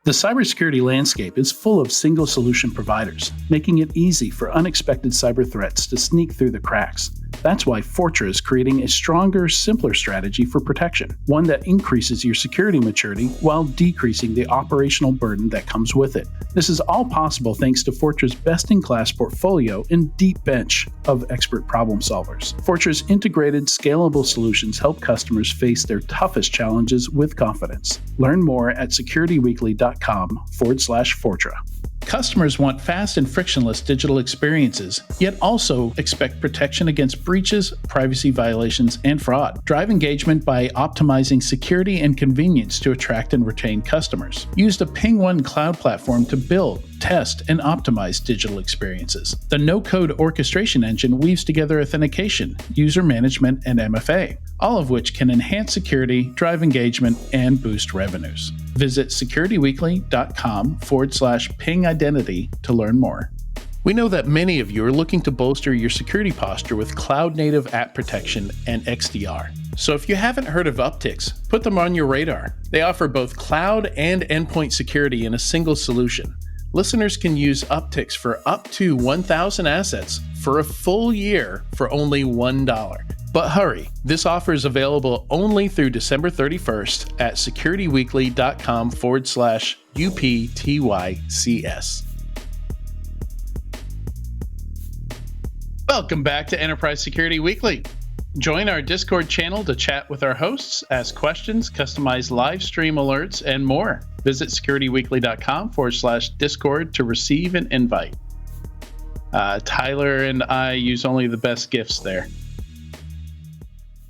The cybersecurity landscape is full of single solution providers, making it easy for unexpected cyber threats to sneak through the cracks. That's why Fortra is creating a stronger, simpler strategy for protection, one that increases your security maturity while decreasing the operational burden that comes with it. This is all possible thanks to Fortra's best-in-class portfolio and deep bench of expert problem solvers. Fortra's integrated, scalable solutions help customers face their toughest challenges with confidence. Learn more at securityweekly.com/Fortra. Customers want fast and frictionless digital experiences, yet also expect protection against breaches, privacy violations, and fraud. Drive engagement by optimizing security and convenience to attract and retain customers. Use the PingOne cloud platform to build, test, and optimize digital experiences. The no-code orchestration engine weaves together authentication, user management, and MFA, all of which can enhance security, drive engagement, and boost revenues. Visit securityweekly.com/ping identity to learn more. We know that many of you are looking to bolster your security posture with cloud-native app protection and XDR. So if you haven't heard of Uptycs, put them on your radar. They offer both cloud and endpoint security in a single solution. Listeners can use Uptycs for up to 1,000 assets for a full year for only $1. But hurry, this offer is available only through December 31st at securityweekly.com/UPTYCS. Welcome back to Enterprise Security Weekly. Join our Discord channel to chat with our hosts, ask questions, customize live stream alerts, and more. Visit securityweekly.com/Discord to receive an invite. Tyler and I use only the best gifts there.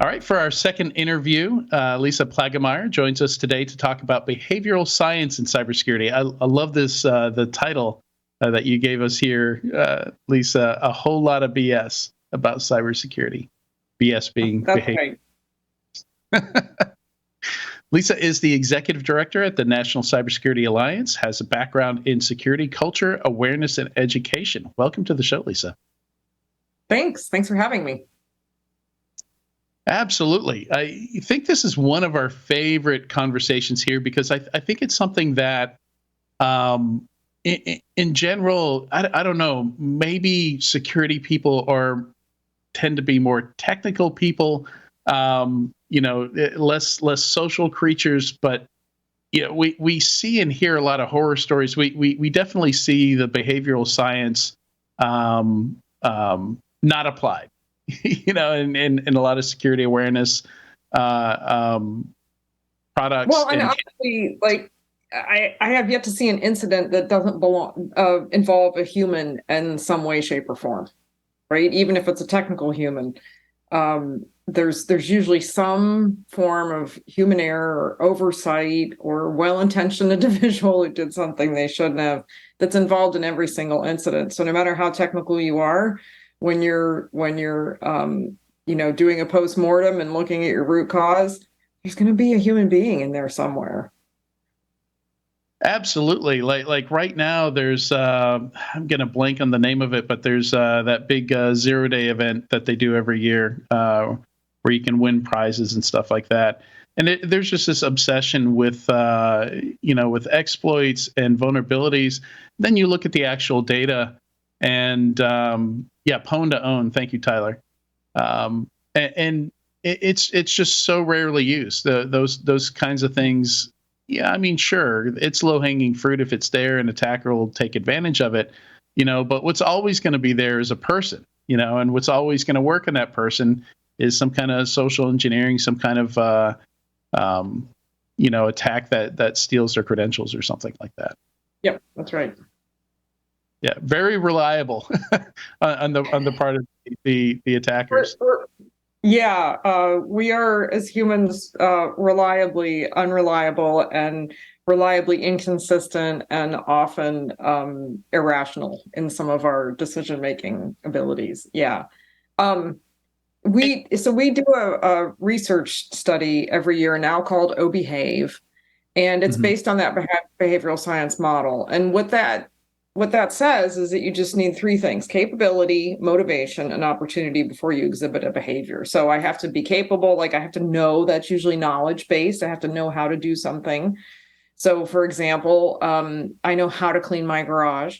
All right, for our second interview, Lisa Plaggemier joins us today to talk about behavioral science in cybersecurity. I love this, the title that you gave us here, Lisa, a whole lot of BS about cybersecurity. BS being behavior. Right. Lisa is the executive director at the National Cybersecurity Alliance, has a background in security, culture, awareness, and education. Welcome to the show, Lisa. Thanks for having me. Absolutely. I think this is one of our favorite conversations here because I think it's something that, in general, I don't know, maybe security people tend to be more technical people, less social creatures. But we see and hear a lot of horror stories. We definitely see the behavioral science not applied. In a lot of security awareness products. Well, and honestly, I have yet to see an incident that doesn't involve a human in some way, shape, or form, right? Even if it's a technical human, there's usually some form of human error or oversight or well-intentioned individual who did something they shouldn't have that's involved in every single incident. So no matter how technical you are, when you're doing a post-mortem and looking at your root cause, there's going to be a human being in there somewhere. Absolutely. Like right now, there's I'm going to blank on the name of it, but there's that big 0-day event that they do every year where you can win prizes and stuff like that. And there's just this obsession with with exploits and vulnerabilities. Then you look at the actual data, and pwn to own. Thank you, Tyler. And it's just so rarely used. Those kinds of things. Yeah, I mean, sure, it's low-hanging fruit if it's there, and attacker will take advantage of it, but what's always going to be there is a person, and what's always going to work in that person is some kind of social engineering, some kind of, attack that steals their credentials or something like that. Yep, that's right. Yeah, very reliable on the part of the attackers. Yeah, we are, as humans, reliably unreliable and reliably inconsistent and often irrational in some of our decision-making abilities. Yeah. We do a research study every year now called OBehave, and it's based on that behavioral science model. And what that says is that you just need three things: capability, motivation, and opportunity before you exhibit a behavior. So I have to be capable, I have to know, that's usually knowledge based. I have to know how to do something. So, for example, I know how to clean my garage.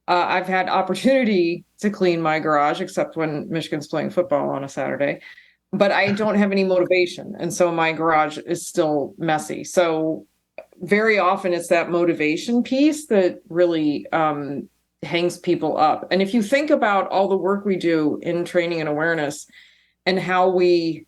I've had opportunity to clean my garage, except when Michigan's playing football on a Saturday, but I don't have any motivation. And so my garage is still messy. So very often it's that motivation piece that really hangs people up. And if you think about all the work we do in training and awareness and how we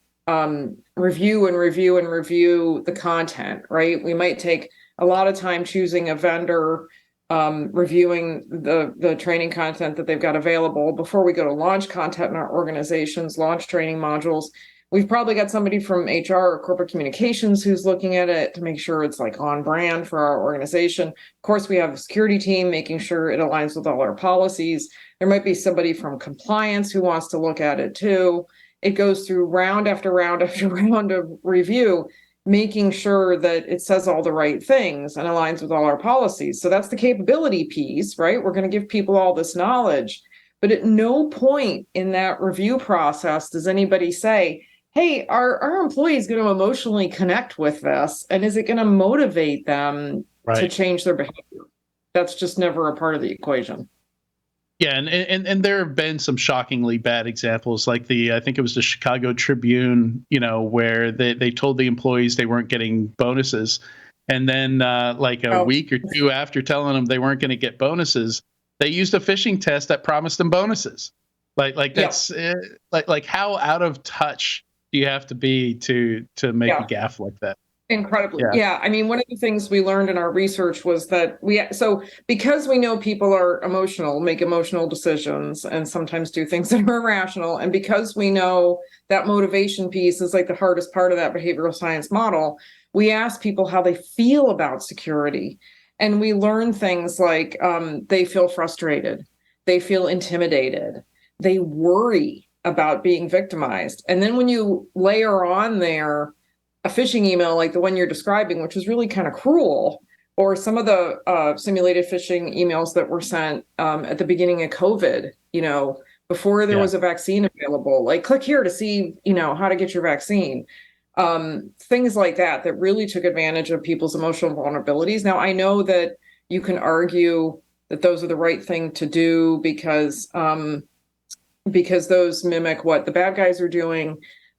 review and review and review the content, right? We might take a lot of time choosing a vendor, reviewing the training content that they've got available before we go to launch content in our organizations, launch training modules. We've probably got somebody from HR or corporate communications who's looking at it to make sure it's like on brand for our organization. Of course, we have a security team making sure it aligns with all our policies. There might be somebody from compliance who wants to look at it too. It goes through round after round after round of review, making sure that it says all the right things and aligns with all our policies. So that's the capability piece, right? We're going to give people all this knowledge, but at no point in that review process does anybody say, hey, are our employees going to emotionally connect with this? And is it going to motivate them to change their behavior? That's just never a part of the equation. Yeah, and there have been some shockingly bad examples, like I think it was the Chicago Tribune, where they told the employees they weren't getting bonuses, and then like a week or two after telling them they weren't going to get bonuses, they used a phishing test that promised them bonuses. Like that's like how out of touch do you have to be to make a gaffe like that? Incredibly. Yeah. I mean, one of the things we learned in our research was that so because we know people are emotional, make emotional decisions, and sometimes do things that are irrational, and because we know that motivation piece is like the hardest part of that behavioral science model, we ask people how they feel about security. And we learn things like they feel frustrated, they feel intimidated, they worry about being victimized. And then when you layer on there a phishing email like the one you're describing, which was really kind of cruel, or some of the simulated phishing emails that were sent at the beginning of COVID, before there was a vaccine available, like click here to see, how to get your vaccine. Things like that really took advantage of people's emotional vulnerabilities. Now, I know that you can argue that those are the right thing to do because those mimic what the bad guys are doing.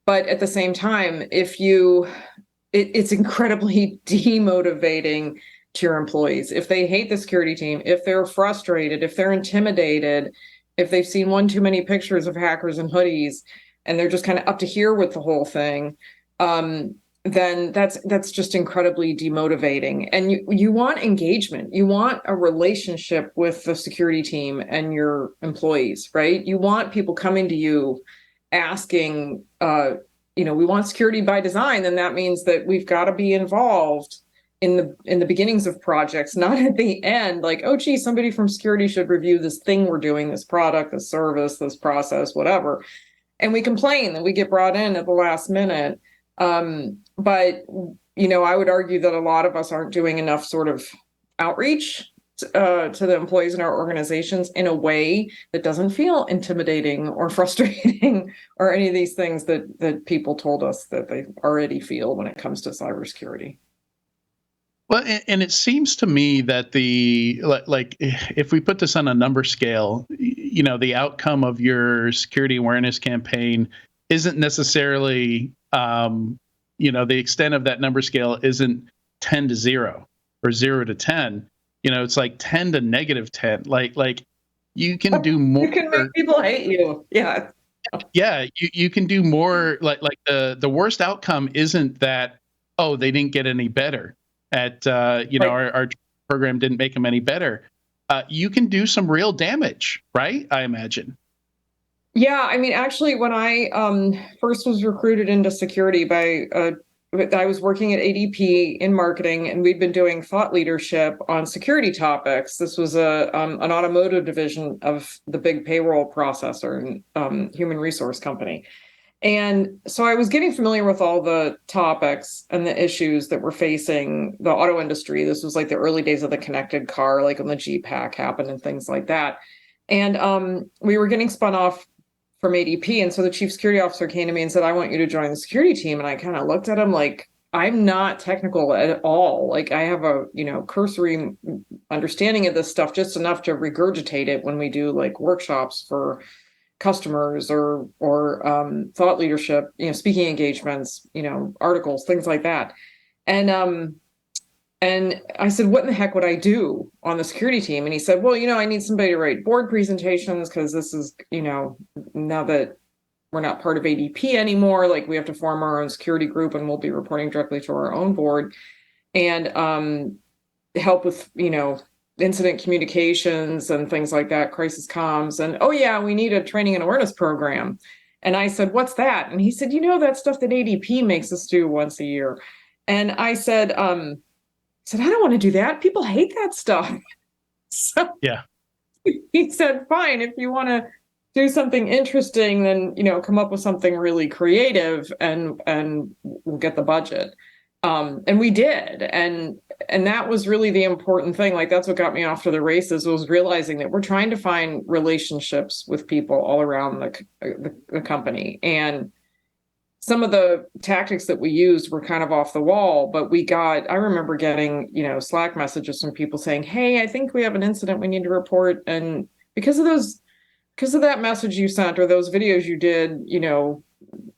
But at the same time, it's incredibly demotivating to your employees. If they hate the security team, if they're frustrated, if they're intimidated, if they've seen one too many pictures of hackers in hoodies, and they're just kind of up to here with the whole thing, then that's just incredibly demotivating. And you want engagement. You want a relationship with the security team and your employees, right? You want people coming to you asking, we want security by design, then that means that we've got to be involved in the beginnings of projects, not at the end, like, oh, gee, somebody from security should review this thing we're doing, this product, this service, this process, whatever. And we complain that we get brought in at the last minute. But, I would argue that a lot of us aren't doing enough sort of outreach to the employees in our organizations in a way that doesn't feel intimidating or frustrating or any of these things that people told us that they already feel when it comes to cybersecurity. Well, and it seems to me that like if we put this on a number scale, the outcome of your security awareness campaign isn't necessarily, the extent of that number scale isn't 10 to 0 or 0 to 10. It's like 10 to negative 10. Like you can do more. You can make people hate you. Yeah. Yeah, you can do more. Like the worst outcome isn't that, oh, they didn't get any better at our program didn't make them any better. You can do some real damage, right? I imagine. Yeah, I mean, actually, when I first was recruited into security I was working at ADP in marketing, and we'd been doing thought leadership on security topics. This was an automotive division of the big payroll processor and human resource company. And so I was getting familiar with all the topics and the issues that were facing the auto industry. This was like the early days of the connected car, like when the G-Pack happened and things like that. And we were getting spun off from ADP. And so the chief security officer came to me and said, I want you to join the security team. And I kind of looked at him like, I'm not technical at all. Like I have a, cursory understanding of this stuff, just enough to regurgitate it when we do like workshops for customers or thought leadership, speaking engagements, articles, things like that. And and I said, what in the heck would I do on the security team? And he said, well, I need somebody to write board presentations because this is, now that we're not part of ADP anymore, like we have to form our own security group and we'll be reporting directly to our own board, and help with, incident communications and things like that, crisis comms. And oh yeah, we need a training and awareness program. And I said, what's that? And he said, that stuff that ADP makes us do once a year. And I said, I don't want to do that. People hate that stuff. So Yeah. he said, fine, if you want to do something interesting, then, come up with something really creative and we'll get the budget. And we did. And that was really the important thing. Like, that's what got me off to the races, was realizing that we're trying to find relationships with people all around the company. And some of the tactics that we used were kind of off the wall, but I remember getting, Slack messages from people saying, hey, I think we have an incident we need to report. And because of that message you sent or those videos you did,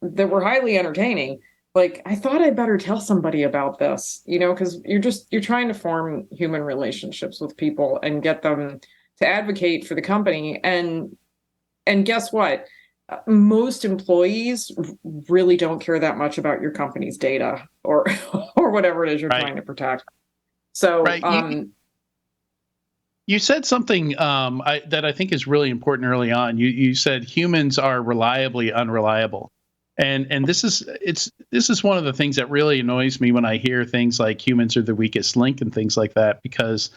that were highly entertaining, like, I thought I'd better tell somebody about this, because you're trying to form human relationships with people and get them to advocate for the company. And guess what? Most employees really don't care that much about your company's data or or whatever it is you're Right. trying to protect. So, Right. You said something that I think is really important early on. You said humans are reliably unreliable, and this is one of the things that really annoys me when I hear things like humans are the weakest link and things like that, because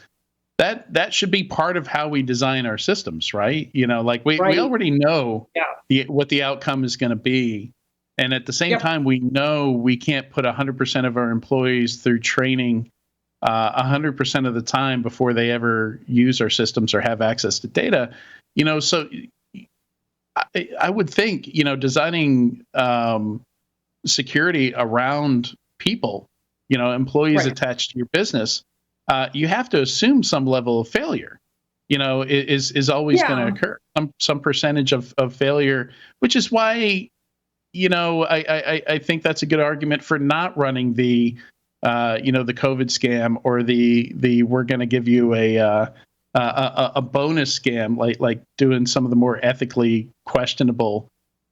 that should be part of how we design our systems, right? Like we Right. already know Yeah. what the outcome is going to be, and at the same Yep. time, we know we can't put 100% of our employees through training 100% of the time before they ever use our systems or have access to data. So I would think, designing security around people, employees Right. attached to your business, you have to assume some level of failure, is always going to occur, some percentage of failure, which is why, I think that's a good argument for not running the the COVID scam or the we're going to give you a bonus scam, like doing some of the more ethically questionable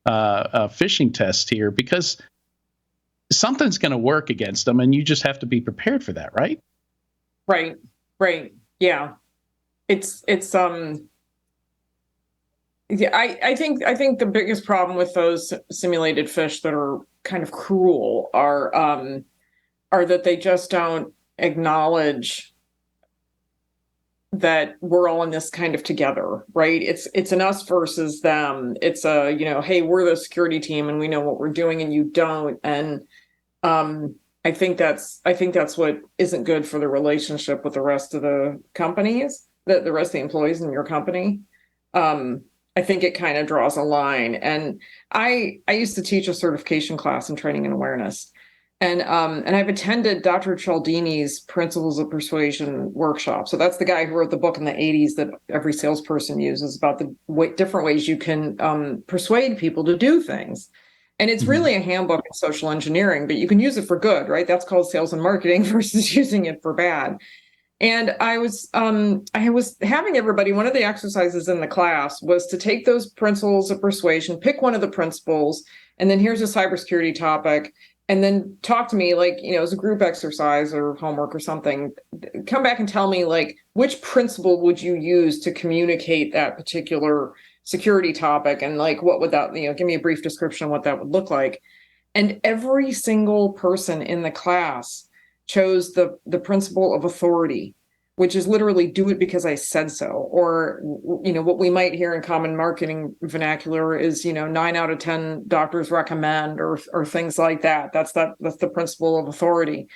phishing tests here, because something's going to work against them, and you just have to be prepared for that, right? Right. Yeah. It's yeah, I think the biggest problem with those simulated fish that are kind of cruel are that they just don't acknowledge that we're all in this kind of together, right? It's an us versus them. It's hey, we're the security team and we know what we're doing and you don't. And I think that's what isn't good for the relationship with the rest of the companies, the rest of the employees in your company. I think it kind of draws a line. And I used to teach a certification class in training and awareness. And I've attended Dr. Cialdini's Principles of Persuasion workshop. So that's the guy who wrote the book in the 80s that every salesperson uses about the different ways you can persuade people to do things. And it's really a handbook in social engineering, but you can use it for good, right? That's called sales and marketing versus using it for bad. And I was having everybody, one of the exercises in the class was to take those principles of persuasion, pick one of the principles, and then here's a cybersecurity topic, and then talk to me like, as a group exercise or homework or something. Come back and tell me, like, which principle would you use to communicate that particular security topic, and like, what would that, give me a brief description of what that would look like. And every single person in the class chose the principle of authority, which is literally do it because I said so. Or, what we might hear in common marketing vernacular is, 9 out of 10 doctors recommend, or things like that. That's the principle of authority.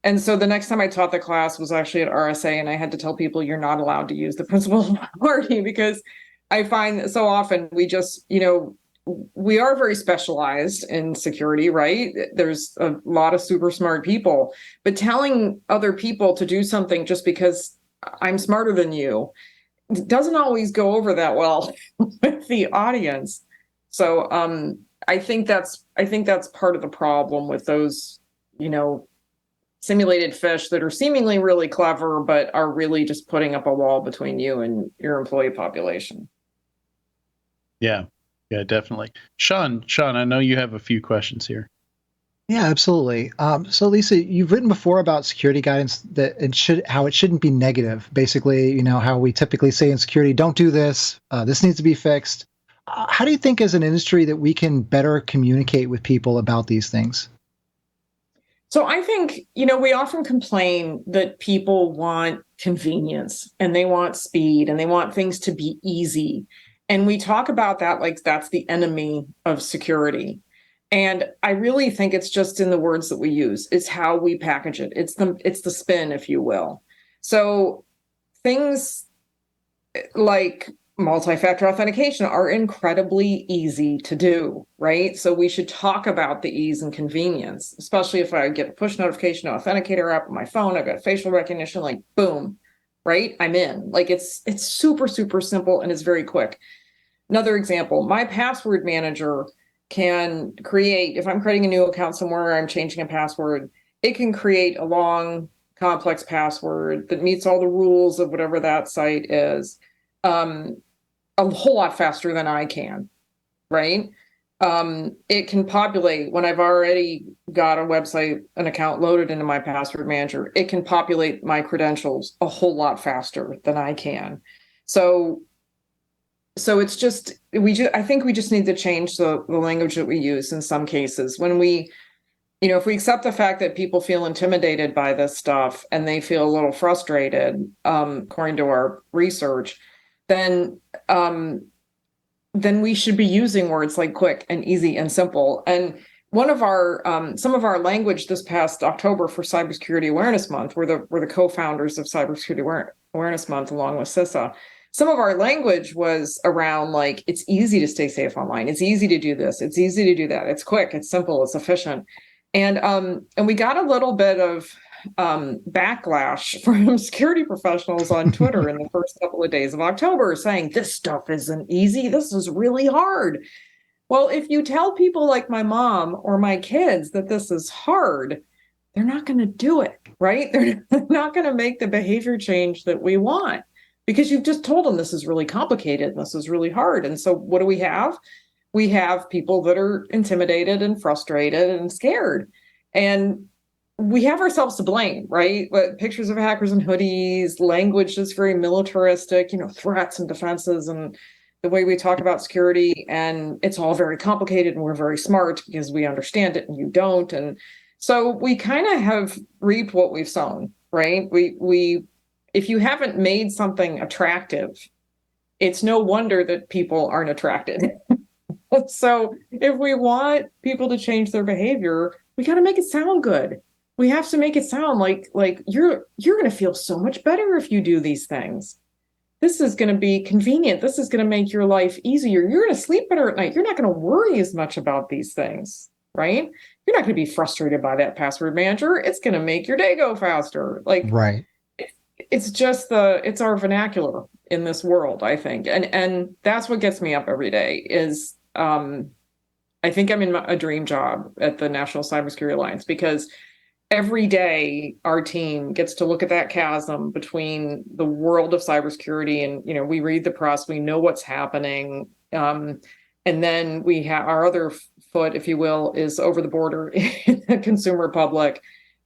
And so the next time I taught the class was actually at RSA, and I had to tell people you're not allowed to use the principle of authority, because I find that so often we just, we are very specialized in security, right? There's a lot of super smart people, but telling other people to do something just because I'm smarter than you doesn't always go over that well with the audience. So I think that's part of the problem with those, simulated fish that are seemingly really clever, but are really just putting up a wall between you and your employee population. Yeah, definitely. Sean, I know you have a few questions here. Yeah, absolutely. So Lisa, you've written before about security guidance that how it shouldn't be negative. Basically, how we typically say in security, don't do this. This needs to be fixed. How do you think, as an industry, that we can better communicate with people about these things? So I think, we often complain that people want convenience and they want speed and they want things to be easy. And we talk about that like that's the enemy of security. And I really think it's just in the words that we use. It's how we package it. It's the spin, if you will. So things like multi-factor authentication are incredibly easy to do, right? So we should talk about the ease and convenience, especially if I get a push notification authenticator app on my phone, I've got facial recognition, like boom, right? I'm in. Like it's super, super simple and it's very quick. Another example, my password manager can create, if I'm creating a new account somewhere, I'm changing a password, it can create a long, complex password that meets all the rules of whatever that site is, a whole lot faster than I can, right? It can populate when I've already got a website, an account loaded into my password manager. It can populate my credentials a whole lot faster than I can. So it's just I think we just need to change the language that we use in some cases when we, if we accept the fact that people feel intimidated by this stuff and they feel a little frustrated, according to our research, then we should be using words like quick and easy and simple. And one of our some of our language this past October for Cybersecurity Awareness Month, we're the co-founders of Cybersecurity Awareness Month along with CISA. Some of our language was around like, it's easy to stay safe online. It's easy to do this. It's easy to do that. It's quick. It's simple. It's efficient. And we got a little bit of backlash from security professionals on Twitter in the first couple of days of October saying this stuff isn't easy. This is really hard. Well, if you tell people like my mom or my kids that this is hard, they're not going to do it, right? They're not going to make the behavior change that we want because you've just told them this is really complicated and this is really hard. And so what do we have? We have people that are intimidated and frustrated and scared. And we have ourselves to blame, right? But pictures of hackers in hoodies, language is very militaristic, threats and defenses, and the way we talk about security, and it's all very complicated and we're very smart because we understand it and you don't. And so we kind of have reaped what we've sown, right? We if you haven't made something attractive, it's no wonder that people aren't attracted. So if we want people to change their behavior, we got to make it sound good. We have to make it sound like you're going to feel so much better if you do these things. This is going to be convenient. This is going to make your life easier. You're going to sleep better at night. You're not going to worry as much about these things, right? You're not going to be frustrated by that password manager. It's going to make your day go faster. Like, right. It's just it's our vernacular in this world, I think. And that's what gets me up every day is, I think I'm in a dream job at the National Cybersecurity Alliance because every day our team gets to look at that chasm between the world of cybersecurity and, we read the press, we know what's happening. And then we have our other foot, if you will, is over the border in the consumer public,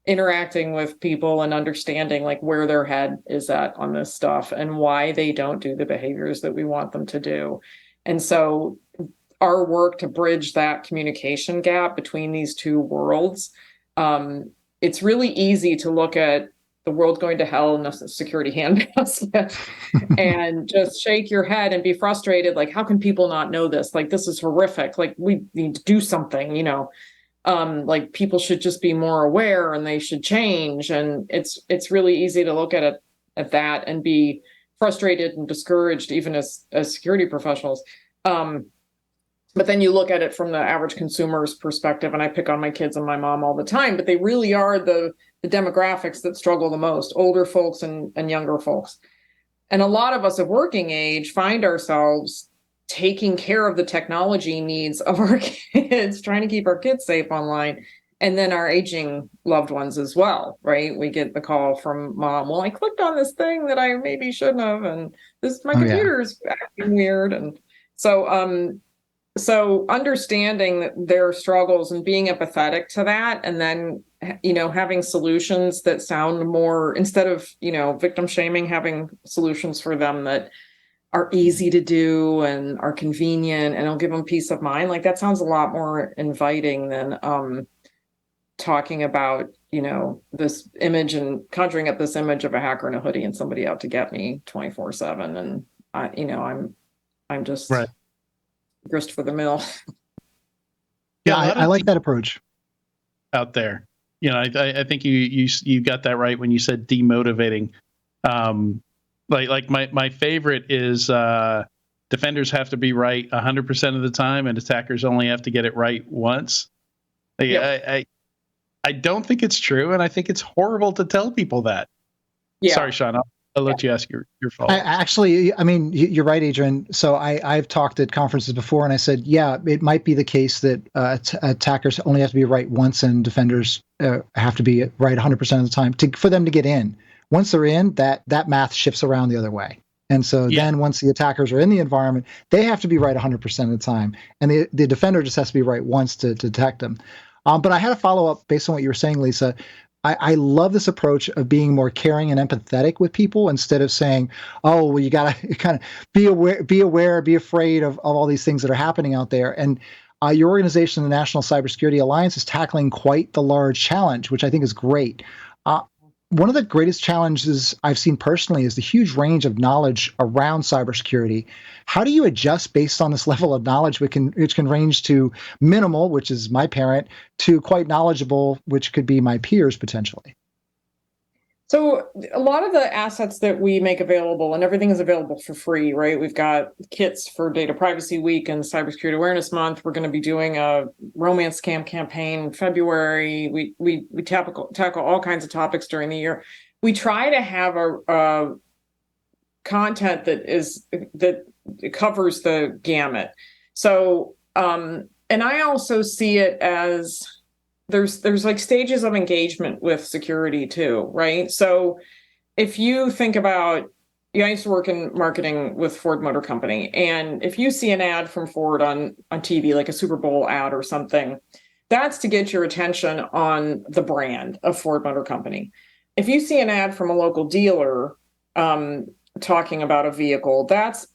interacting with people and understanding like where their head is at on this stuff and why they don't do the behaviors that we want them to do. And so our work to bridge that communication gap between these two worlds, it's really easy to look at the world going to hell in a security handbasket and just shake your head and be frustrated. Like, how can people not know this? Like, this is horrific. Like, we need to do something, like people should just be more aware and they should change. And it's really easy to look at that and be frustrated and discouraged, even as security professionals. But then you look at it from the average consumer's perspective, and I pick on my kids and my mom all the time, but they really are the demographics that struggle the most, older folks and younger folks. And a lot of us of working age find ourselves taking care of the technology needs of our kids, trying to keep our kids safe online, and then our aging loved ones as well, right? We get the call from mom, well, I clicked on this thing that I maybe shouldn't have, and my computer's acting weird. And so understanding their struggles and being empathetic to that, and then, having solutions that sound more, instead of, victim shaming, having solutions for them that are easy to do and are convenient and will give them peace of mind. Like, that sounds a lot more inviting than talking about, this image and conjuring up this image of a hacker in a hoodie and somebody out to get me 24/7. And I'm just right. grist for the mill. Yeah, I like that approach. Out there, I think you got that right when you said demotivating. Like my favorite is defenders have to be right 100% of the time, and attackers only have to get it right once. Yep. I don't think it's true, and I think it's horrible to tell people that. Yeah. Sorry, Sean. I'll let you ask your follow-up. I mean, you're right, Adrian. So I've talked at conferences before, and I said, yeah, it might be the case that attackers only have to be right once, and defenders have to be right 100% of the time for them to get in. Once they're in, that math shifts around the other way. And so then once the attackers are in the environment, they have to be right 100% of the time, and the defender just has to be right once to detect them. But I had a follow-up based on what you were saying, Lisa. I love this approach of being more caring and empathetic with people instead of saying, oh, well, you got to kind of be aware, be afraid of all these things that are happening out there. And your organization, the National Cybersecurity Alliance, is tackling quite the large challenge, which I think is great. One of the greatest challenges I've seen personally is the huge range of knowledge around cybersecurity. How do you adjust based on this level of knowledge, which can range to minimal, which is my parent, to quite knowledgeable, which could be my peers potentially? So a lot of the assets that we make available, and everything is available for free, right? We've got kits for Data Privacy Week and Cybersecurity Awareness Month. We're going to be doing a romance scam campaign in February. We tackle all kinds of topics during the year. We try to have a content that covers the gamut. So, and I also see it as there's like stages of engagement with security too, right? So if you think about, I used to work in marketing with Ford Motor Company, and if you see an ad from Ford on TV, like a Super Bowl ad or something, that's to get your attention on the brand of Ford Motor Company. If you see an ad from a local dealer talking about a vehicle, that's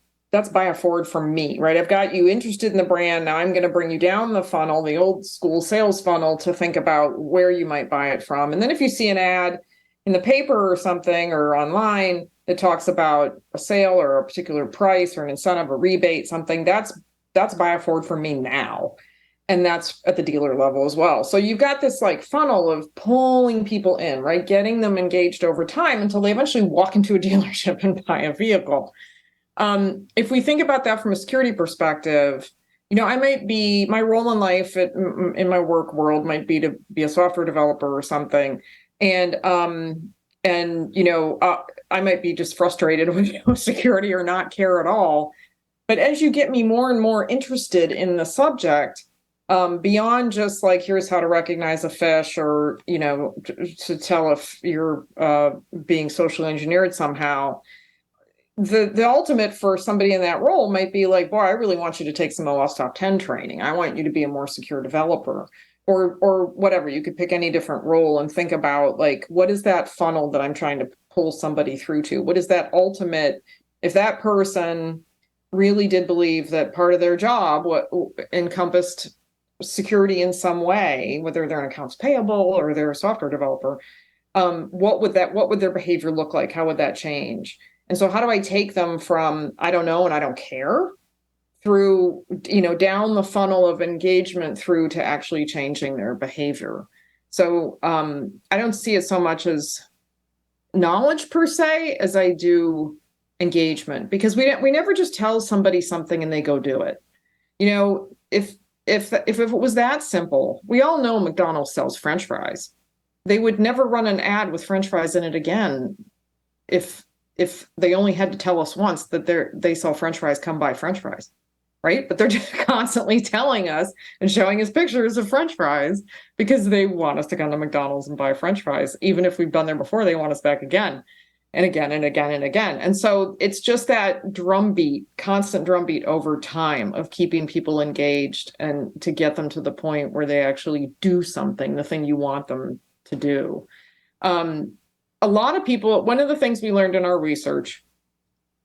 buy a Ford from me, right? I've got you interested in the brand. Now I'm going to bring you down the funnel, the old school sales funnel, to think about where you might buy it from. And then if you see an ad in the paper or something or online that talks about a sale or a particular price or an incentive, a rebate, something, that's buy a Ford from me now. And that's at the dealer level as well. So you've got this like funnel of pulling people in, right? Getting them engaged over time until they eventually walk into a dealership and buy a vehicle. If we think about that from a security perspective, my role in life in my work world might be to be a software developer or something. And I might be just frustrated with security or not care at all. But as you get me more and more interested in the subject, beyond just like, here's how to recognize a phish, or, to tell if you're being socially engineered somehow, the ultimate for somebody in that role might be like, boy, I really want you to take some OS Top 10 training. I want you to be a more secure developer, or whatever. You could pick any different role and think about, like, what is that funnel that I'm trying to pull somebody through to? What is that ultimate, if that person really did believe that part of their job encompassed security in some way, whether they're an accounts payable or they're a software developer, what would their behavior look like? How would that change? And so how do I take them from, I don't know and I don't care, through, down the funnel of engagement through to actually changing their behavior? So I don't see it so much as knowledge per se as I do engagement, because we never just tell somebody something and they go do it. if it was that simple, we all know McDonald's sells French fries. They would never run an ad with French fries in it again if they only had to tell us once that they sell French fries, come buy French fries, right? But they're just constantly telling us and showing us pictures of French fries because they want us to come to McDonald's and buy French fries. Even if we've been there before, they want us back again and again and again and again. And so it's just that drumbeat, constant drumbeat over time of keeping people engaged and to get them to the point where they actually do something, the thing you want them to do. A lot of people, one of the things we learned in our research,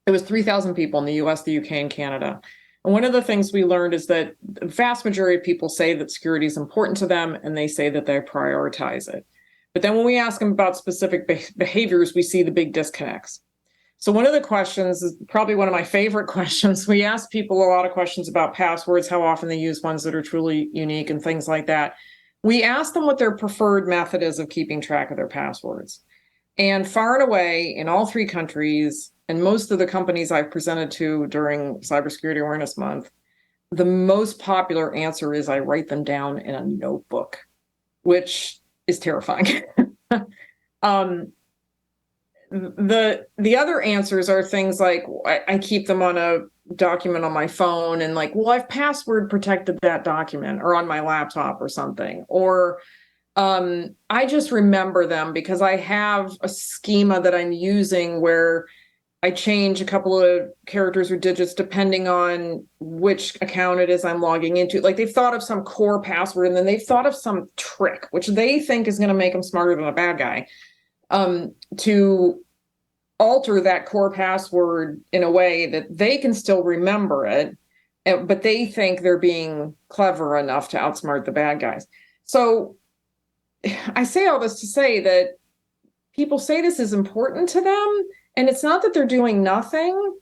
it was 3,000 people in the US, the UK, and Canada. And one of the things we learned is that the vast majority of people say that security is important to them and they say that they prioritize it. But then when we ask them about specific behaviors, we see the big disconnects. So one of the questions is probably one of my favorite questions. We ask people a lot of questions about passwords, how often they use ones that are truly unique and things like that. We ask them what their preferred method is of keeping track of their passwords. And far and away in all three countries, and most of the companies I've presented to during Cybersecurity Awareness Month, the most popular answer is I write them down in a notebook, which is terrifying. The other answers are things like I keep them on a document on my phone and like, well, I've password protected that document or on my laptop or something. Or I just remember them because I have a schema that I'm using where I change a couple of characters or digits depending on which account it is I'm logging into. Like they've thought of some core password and then they've thought of some trick, which they think is going to make them smarter than a bad guy, to alter that core password in a way that they can still remember it, but they think they're being clever enough to outsmart the bad guys. So I say all this to say that people say this is important to them, and it's not that they're doing nothing.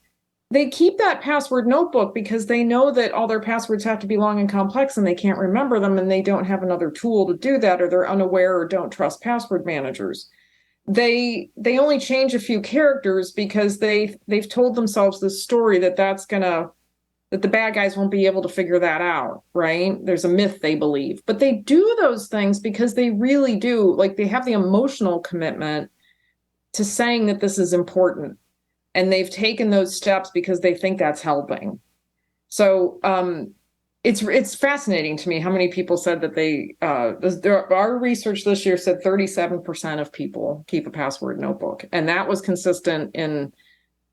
They keep that password notebook because they know that all their passwords have to be long and complex and they can't remember them and they don't have another tool to do that, or they're unaware or don't trust password managers. They only change a few characters because they've told themselves this story that the bad guys won't be able to figure that out, right? There's a myth they believe, but they do those things because they really do, like they have the emotional commitment to saying that this is important. And they've taken those steps because they think that's helping. So it's fascinating to me how many people said that our research this year said 37% of people keep a password notebook. And that was consistent in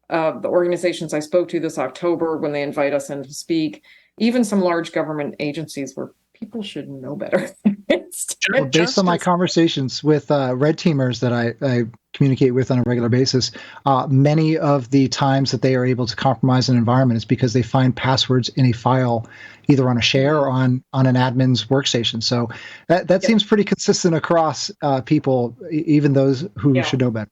the organizations I spoke to this October when they invite us in to speak, even some large government agencies where people should know better. Well, based on my conversations with red teamers that I communicate with on a regular basis, many of the times that they are able to compromise an environment is because they find passwords in a file, either on a share or on an admin's workstation. So that seems pretty consistent across people, even those who should know better.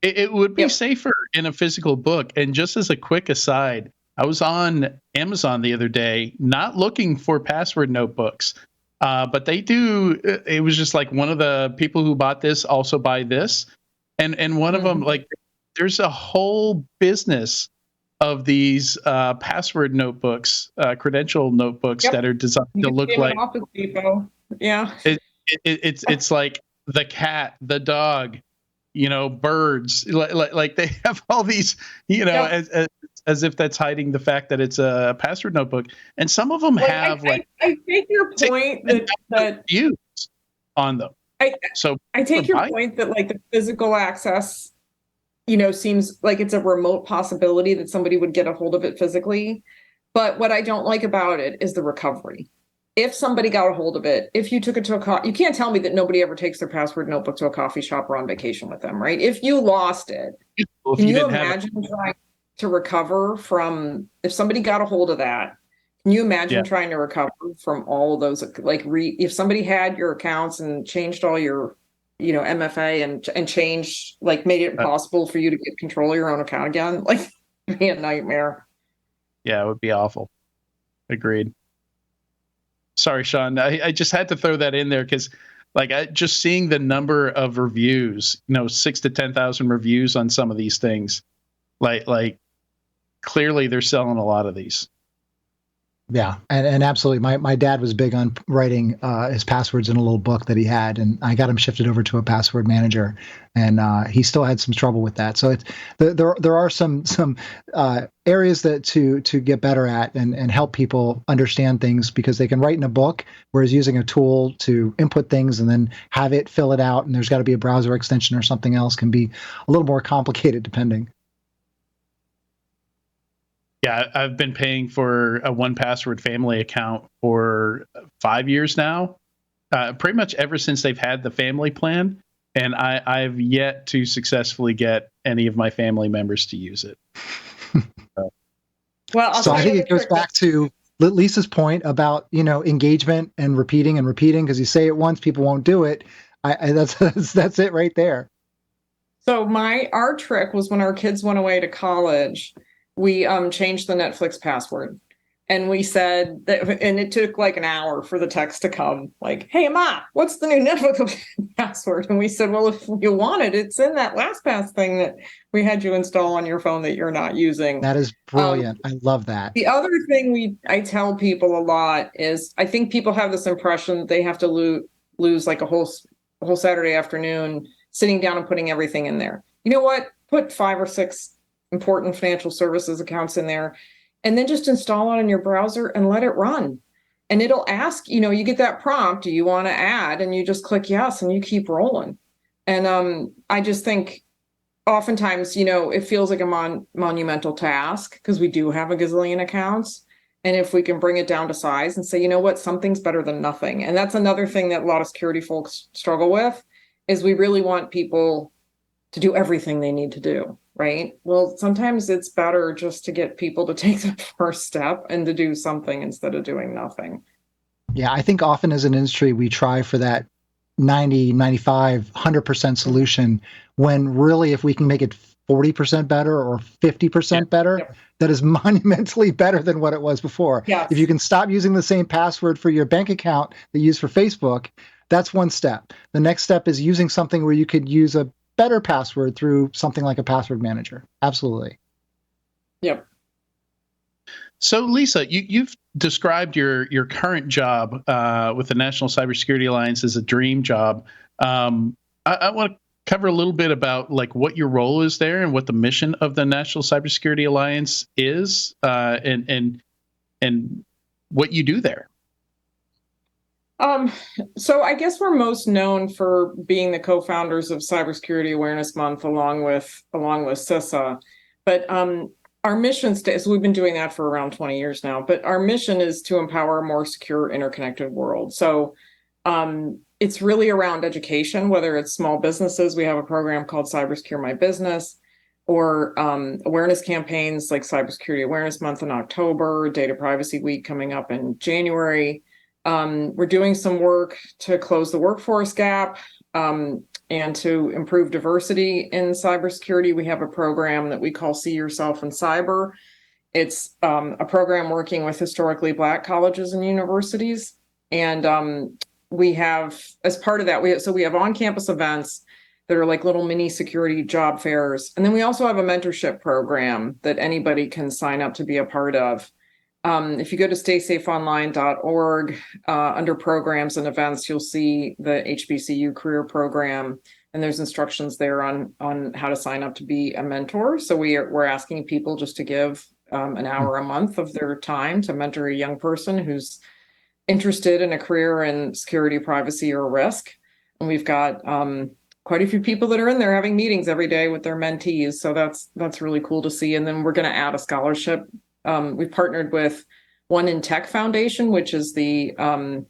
It would be safer in a physical book. And just as a quick aside, I was on Amazon the other day, not looking for password notebooks, but they do. It was just like one of the people who bought this also buy this. And one of them, like, there's a whole business of these password notebooks, credential notebooks that are designed to look like Office Depot. Yeah. It's like the cat, the dog, birds, like they have all these, as if that's hiding the fact that it's a password notebook. And some of them have I take your point that views on them. I take your point that like the physical access, seems like it's a remote possibility that somebody would get a hold of it physically. But what I don't like about it is the recovery. If somebody got a hold of it, if you took it to you can't tell me that nobody ever takes their password notebook to a coffee shop or on vacation with them, right? If you lost it, can you imagine trying to recover from, if somebody got a hold of that, can you imagine trying to recover from all of those, like if somebody had your accounts and changed all your, MFA and changed, like made it impossible for you to get control of your own account again, like it'd be a nightmare. Yeah, it would be awful. Agreed. Sorry, Sean. I just had to throw that in there because, just seeing the number of reviews, 6,000 to 10,000 reviews on some of these things, like clearly they're selling a lot of these. Yeah, and absolutely. My dad was big on writing his passwords in a little book that he had, and I got him shifted over to a password manager, and he still had some trouble with that. So it's there are some areas that to get better at and help people understand things, because they can write in a book, whereas using a tool to input things and then have it fill it out, and there's got to be a browser extension or something else, can be a little more complicated depending. Yeah, I've been paying for a 1Password family account for 5 years now, pretty much ever since they've had the family plan, and I've yet to successfully get any of my family members to use it. Well, So I think it goes back to Lisa's point about, engagement and repeating, because you say it once, people won't do it. That's it right there. So our trick was when our kids went away to college, we changed the Netflix password, and we said that, and it took like an hour for the text to come, like, "Hey, Ma, what's the new Netflix password?" And we said, "Well, if you want it, it's in that LastPass thing that we had you install on your phone that you're not using." That is brilliant. I love that. The other thing I tell people a lot is, I think people have this impression that they have to lose like a whole Saturday afternoon sitting down and putting everything in there. You know what? Put 5 or 6 important financial services accounts in there, and then just install it in your browser and let it run. And it'll ask, you get that prompt, do you want to add? And you just click yes, and you keep rolling. And I just think oftentimes, it feels like a monumental task, because we do have a gazillion accounts. And if we can bring it down to size and say, you know what, something's better than nothing. And that's another thing that a lot of security folks struggle with, is we really want people to do everything they need to do, right? Well, sometimes it's better just to get people to take the first step and to do something instead of doing nothing. Yeah, I think often as an industry, we try for that 90, 95, 100% solution, when really if we can make it 40% better or 50% better, that is monumentally better than what it was before. Yes. If you can stop using the same password for your bank account that you use for Facebook, that's one step. The next step is using something where you could use a better password through something like a password manager. Absolutely. Yep. So, Lisa, you've described your current job with the National Cybersecurity Alliance as a dream job. I want to cover a little bit about like what your role is there and what the mission of the National Cybersecurity Alliance is, and what you do there. So I guess we're most known for being the co-founders of Cybersecurity Awareness Month, along with CISA. But our mission stays, we've been doing that for around 20 years now, but our mission is to empower a more secure, interconnected world. So it's really around education, whether it's small businesses. We have a program called Cybersecure My Business, or awareness campaigns like Cybersecurity Awareness Month in October, Data Privacy Week coming up in January. We're doing some work to close the workforce gap and to improve diversity in cybersecurity. We have a program that we call See Yourself in Cyber. It's a program working with historically Black colleges and universities. And we have, as part of that, we have on-campus events that are like little mini security job fairs. And then we also have a mentorship program that anybody can sign up to be a part of. If you go to staysafeonline.org, under programs and events, you'll see the HBCU career program, and there's instructions there on how to sign up to be a mentor. So we're asking people just to give an hour a month of their time to mentor a young person who's interested in a career in security, privacy, or risk. And we've got quite a few people that are in there having meetings every day with their mentees. So that's really cool to see. And then we're going to add a scholarship. We've partnered with One in Tech Foundation, which is an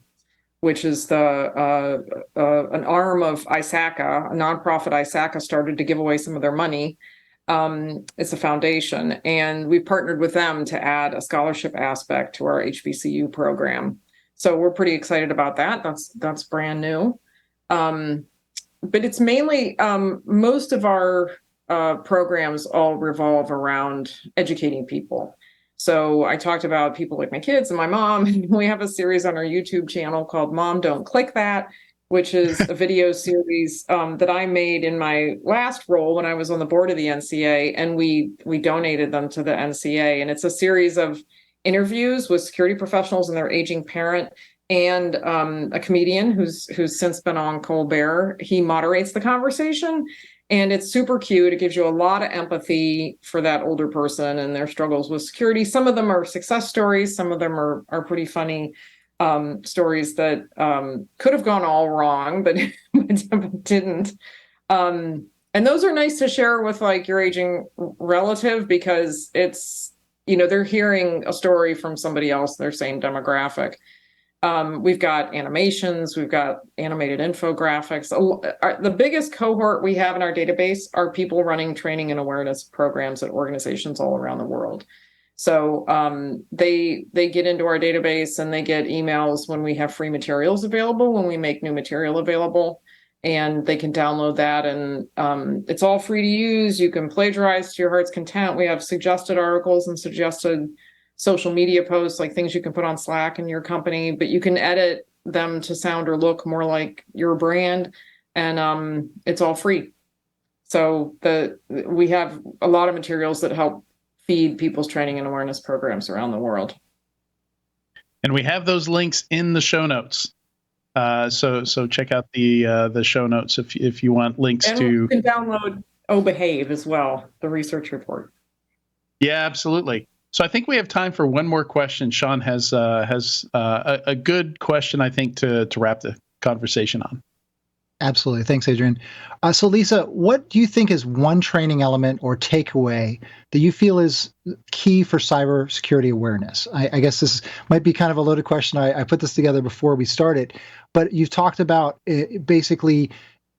arm of ISACA, a nonprofit ISACA started to give away some of their money. It's a foundation, and we've partnered with them to add a scholarship aspect to our HBCU program. So we're pretty excited about that. That's brand new. But it's mainly most of our programs all revolve around educating people. So I talked about people like my kids and my mom, and we have a series on our YouTube channel called Mom Don't Click That, which is a video series that I made in my last role when I was on the board of the NCA, and we donated them to the NCA. And it's a series of interviews with security professionals and their aging parent, and a comedian who's since been on Colbert. He moderates the conversation, and it's super cute. It gives you a lot of empathy for that older person and their struggles with security. Some of them are success stories. Some of them are pretty funny stories that could have gone all wrong, but didn't. And those are nice to share with like your aging relative, because it's, they're hearing a story from somebody else, their same demographic. We've got animations, we've got animated infographics. The biggest cohort we have in our database are people running training and awareness programs at organizations all around the world. So they get into our database and they get emails when we have free materials available, when we make new material available, and they can download that, and it's all free to use. You can plagiarize to your heart's content. We have suggested articles and suggested social media posts, like things you can put on Slack in your company, but you can edit them to sound or look more like your brand, and it's all free. So we have a lot of materials that help feed people's training and awareness programs around the world. And we have those links in the show notes. So check out the show notes if you want links and to. You can download Behave as well, the research report. Yeah, absolutely. So I think we have time for one more question. Sean has a good question, I think, to wrap the conversation on. Absolutely. Thanks, Adrian. So Lisa, what do you think is one training element or takeaway that you feel is key for cybersecurity awareness? I guess this might be kind of a loaded question. I put this together before we started, but you've talked about basically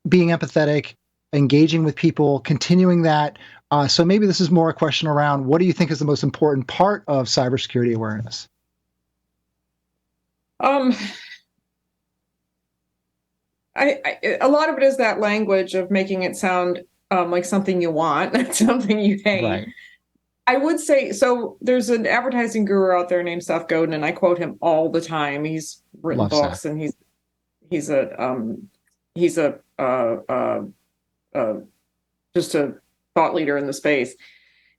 being empathetic, engaging with people, continuing that. So maybe this is more a question around what do you think is the most important part of cybersecurity awareness? A lot of it is that language of making it sound like something you want, not something you hate. Right. I would say, so there's an advertising guru out there named Seth Godin, and I quote him all the time. He's written Love books, Seth. and he's just a thought leader in the space.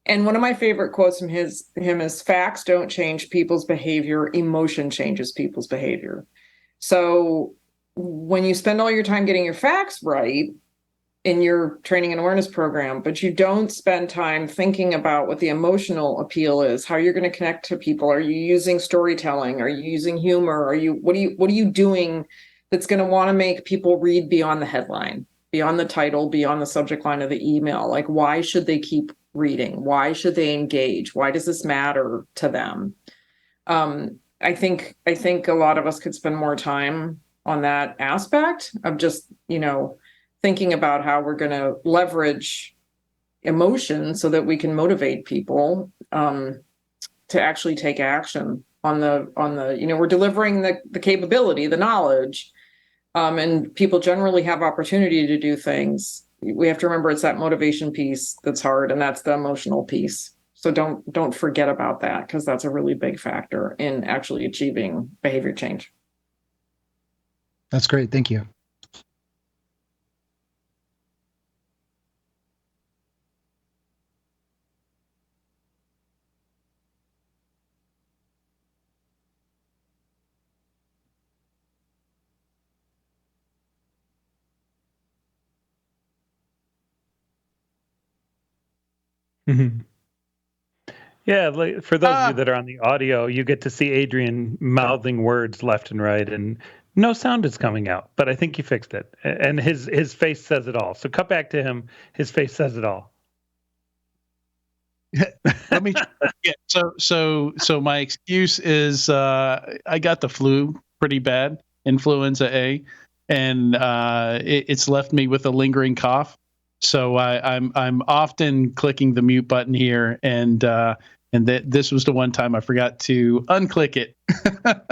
And one of my favorite quotes from him is, "Facts don't change people's behavior, emotion changes people's behavior." So when you spend all your time getting your facts right in your training and awareness program, but you don't spend time thinking about what the emotional appeal is, how you're going to connect to people, are you using storytelling? Are you using humor? What are you doing that's going to want to make people read beyond the headline, beyond the title, beyond the subject line of the email? Like, why should they keep reading? Why should they engage? Why does this matter to them? I think a lot of us could spend more time on that aspect of just, thinking about how we're going to leverage emotion so that we can motivate people to actually take action on the we're delivering the capability, the knowledge, and people generally have opportunity to do things. We have to remember it's that motivation piece that's hard, and that's the emotional piece. So don't forget about that, because that's a really big factor in actually achieving behavior change. That's great. Thank you. Mm-hmm. Yeah, for those of you that are on the audio, you get to see Adrian mouthing words left and right, and no sound is coming out. But I think he fixed it, and his face says it all. So cut back to him. His face says it all. Let me. Yeah. So my excuse is I got the flu pretty bad, influenza A, and it's left me with a lingering cough. So I'm often clicking the mute button here, and that this was the one time I forgot to unclick it.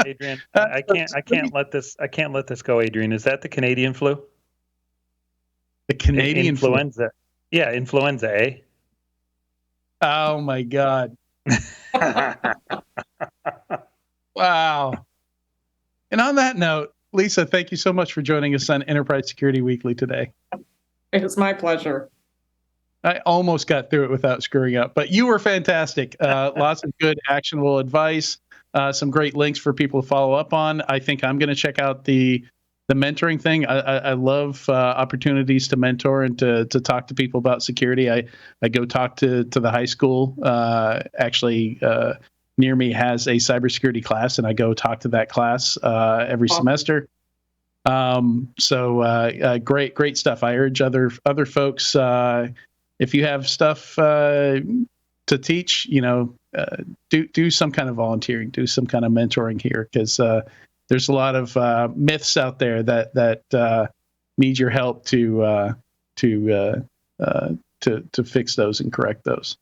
Adrian, I can't let this go. Adrian, is that the Canadian flu? The Canadian influenza. flu. Yeah, influenza A. Oh my God. Wow. And on that note, Lisa, thank you so much for joining us on Enterprise Security Weekly today. It's my pleasure. I almost got through it without screwing up, but you were fantastic. Lots of good actionable advice. Some great links for people to follow up on. I think I'm going to check out the mentoring thing. I love opportunities to mentor and to talk to people about security. I go talk to the high school. Actually, near me has a cybersecurity class, and I go talk to that class every semester. So great stuff. I urge other folks, if you have stuff to teach, do some kind of volunteering, do some kind of mentoring here, because there's a lot of myths out there that need your help to fix those and correct those.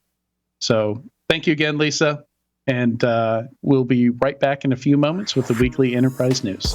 So thank you again, Lisa, and we'll be right back in a few moments with the weekly enterprise news.